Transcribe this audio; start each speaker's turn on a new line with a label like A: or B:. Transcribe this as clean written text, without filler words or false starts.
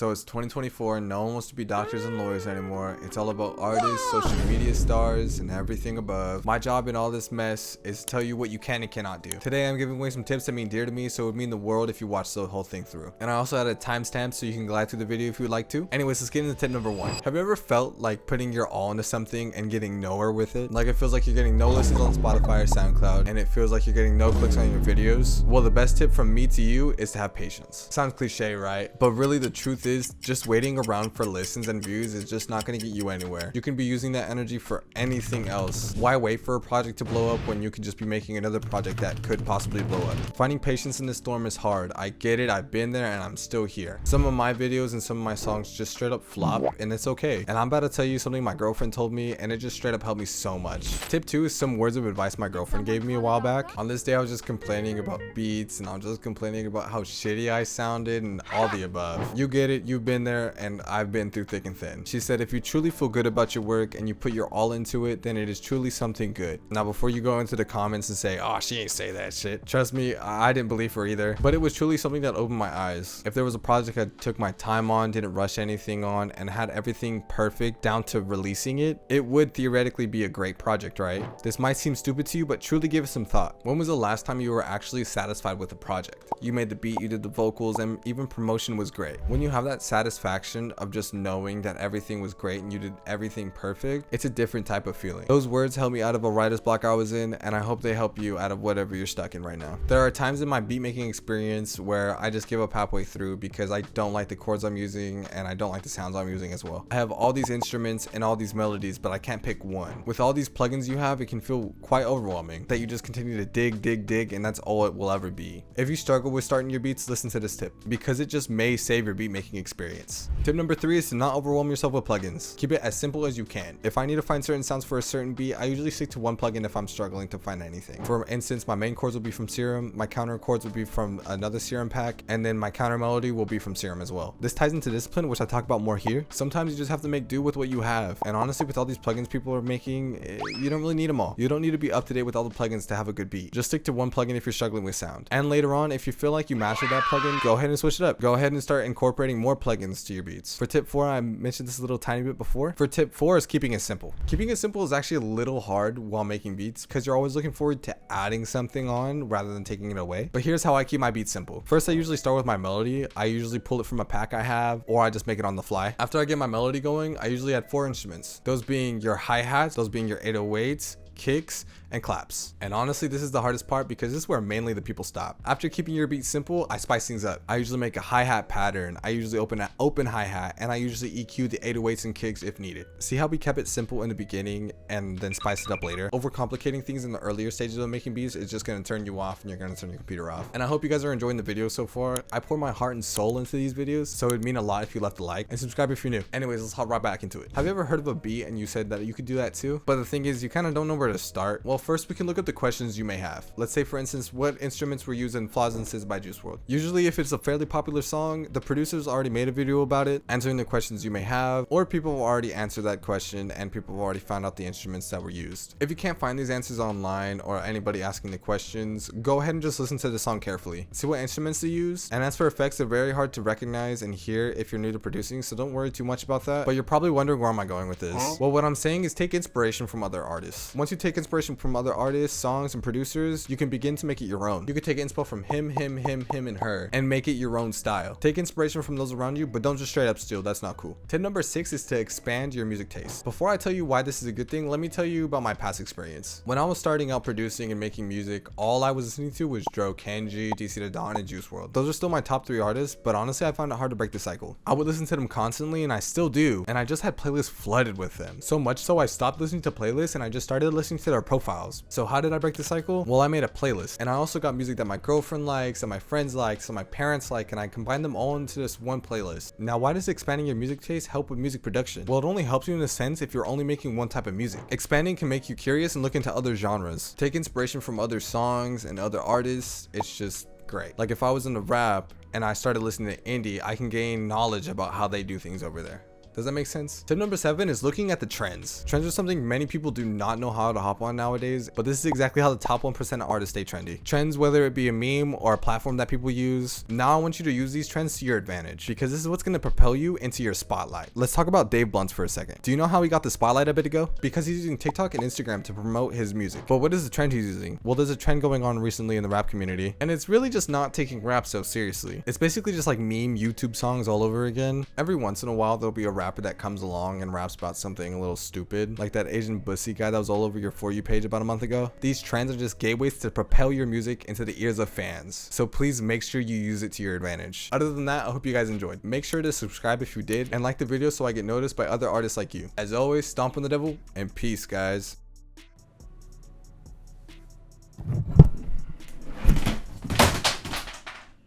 A: So it's 2024 and no one wants to be doctors and lawyers anymore. It's all about artists, social media stars, and everything above. My job in all this mess is to tell you what you can and cannot do. Today I'm giving away some tips that mean dear to me, so it would mean the world if you watch the whole thing through. And I also added a timestamp so you can glide through the video if you would like to. Anyways, let's get into tip number 1. Have you ever felt like putting your all into something and getting nowhere with it? Like it feels like you're getting no listens on Spotify or SoundCloud, and it feels like you're getting no clicks on your videos? Well, the best tip from me to you is to have patience. Sounds cliche, right? But really the truth is, just waiting around for listens and views is just not going to get you anywhere. You can be using that energy for anything else. Why wait for a project to blow up when you could just be making another project that could possibly blow up? Finding patience in this storm is hard. I get it, I've been there, and I'm still here. Some of my videos and some of my songs just straight up flop, and it's okay. And I'm about to tell you something my girlfriend told me, and it just straight up helped me so much. Tip 2 is some words of advice my girlfriend gave me a while back. On this day I was just complaining about beats, and I was just complaining about how shitty I sounded and all the above. You get it, you've been there, and I've been through thick and thin. She said if you truly feel good about your work and you put your all into it, then it is truly something good. Now before you go into the comments and say, oh, she ain't say that shit, trust me, I didn't believe her either, but it was truly something that opened my eyes. If there was a project I took my time on, didn't rush anything on, and had everything perfect down to releasing it, it would theoretically be a great project, right? This might seem stupid to you, but truly give it some thought. When was the last time you were actually satisfied with a project? You made the beat, you did the vocals, and even promotion was great. When you have that satisfaction of just knowing that everything was great and you did everything perfect, it's a different type of feeling. Those words helped me out of a writer's block I was in, and I hope they help you out of whatever you're stuck in right now. There are times in my beat making experience where I just give up halfway through because I don't like the chords I'm using and I don't like the sounds I'm using as well. I have all these instruments and all these melodies, but I can't pick one. With all these plugins you have, it can feel quite overwhelming that you just continue to dig, and that's all it will ever be. If you struggle with starting your beats, listen to this tip because it just may save your beat making experience. Tip number 3 is to not overwhelm yourself with plugins. Keep it as simple as you can. If I need to find certain sounds for a certain beat, I usually stick to one plugin if I'm struggling to find anything. For instance, my main chords will be from Serum, my counter chords will be from another Serum pack, and then my counter melody will be from Serum as well. This ties into discipline, which I talk about more here. Sometimes you just have to make do with what you have, and honestly with all these plugins people are making, you don't really need them all. You don't need to be up to date with all the plugins to have a good beat. Just stick to one plugin if you're struggling with sound. And later on, if you feel like you mastered that plugin, go ahead and switch it up. Go ahead and start incorporating more plugins to your beats. For tip 4, I mentioned this a little tiny bit before. For tip 4 is keeping it simple. Keeping it simple is actually a little hard while making beats because you're always looking forward to adding something on rather than taking it away. But here's how I keep my beats simple. First, I usually start with my melody. I usually pull it from a pack I have, or I just make it on the fly. After I get my melody going, I usually add 4 instruments. Those being your hi-hats, those being your 808s, kicks, and claps. And honestly, this is the hardest part because this is where mainly the people stop. After keeping your beat simple, I spice things up. I usually make a hi-hat pattern. I usually open an open hi-hat, and I usually EQ the 808s and kicks if needed. See how we kept it simple in the beginning and then spice it up later? Overcomplicating things in the earlier stages of making beats is just going to turn you off and you're going to turn your computer off. And I hope you guys are enjoying the video so far. I pour my heart and soul into these videos, so it'd mean a lot if you left a like and subscribe if you're new. Anyways, let's hop right back into it. Have you ever heard of a beat and you said that you could do that too? But the thing is, you kind of don't know where to start. Well, first we can look at the questions you may have. Let's say for instance, what instruments were used in Flaws and Sis by Juice WRLD. Usually if it's a fairly popular song, the producers already made a video about it, answering the questions you may have, or people have already answered that question and people have already found out the instruments that were used. If you can't find these answers online or anybody asking the questions, go ahead and just listen to the song carefully. See what instruments they use. And as for effects, they're very hard to recognize and hear if you're new to producing, so don't worry too much about that. But you're probably wondering where am I going with this? Well, what I'm saying is take inspiration from other artists. Once you take inspiration from other artists, songs, and producers, you can begin to make it your own. You could take inspo from him, and her, and make it your own style. Take inspiration from those around you, but don't just straight up steal. That's not cool. Tip number 6 is to expand your music taste. Before I tell you why this is a good thing, let me tell you about my past experience. When I was starting out producing and making music, all I was listening to was Dro, Kenji, DC Da Don, and Juice WRLD. Those are still my top 3 artists, but honestly I found it hard to break the cycle. I would listen to them constantly, and I still do, and I just had playlists flooded with them. So much so I stopped listening to playlists and I just started listening to their profiles. So how did I break the cycle? Well, I made a playlist, and I also got music that my girlfriend likes, that my friends like, so my parents like, and I combined them all into this one playlist. Now, why does expanding your music taste help with music production? Well, it only helps you in a sense if you're only making one type of music. Expanding can make you curious and look into other genres. Take inspiration from other songs and other artists. It's just great. Like if I was in the rap and I started listening to indie, I can gain knowledge about how they do things over there. Does that make sense? Tip number 7 is looking at the trends. Trends are something many people do not know how to hop on nowadays, but this is exactly how the top 1% of artists stay trendy. Trends, whether it be a meme or a platform that people use. Now I want you to use these trends to your advantage, because this is what's going to propel you into your spotlight. Let's talk about Dave Blunts for a second. Do you know how he got the spotlight a bit ago? Because he's using TikTok and Instagram to promote his music. But what is the trend he's using? Well, there's a trend going on recently in the rap community, and it's really just not taking rap so seriously. It's basically just like meme YouTube songs all over again. Every once in a while there'll be a rapper that comes along and raps about something a little stupid, like that Asian bussy guy that was all over your For You page about a month ago. These trends are just gateways to propel your music into the ears of fans, so please make sure you use it to your advantage. Other than that, I hope you guys enjoyed. Make sure to subscribe if you did, and like the video so I get noticed by other artists like you. As always, stomp on the devil, and peace, guys.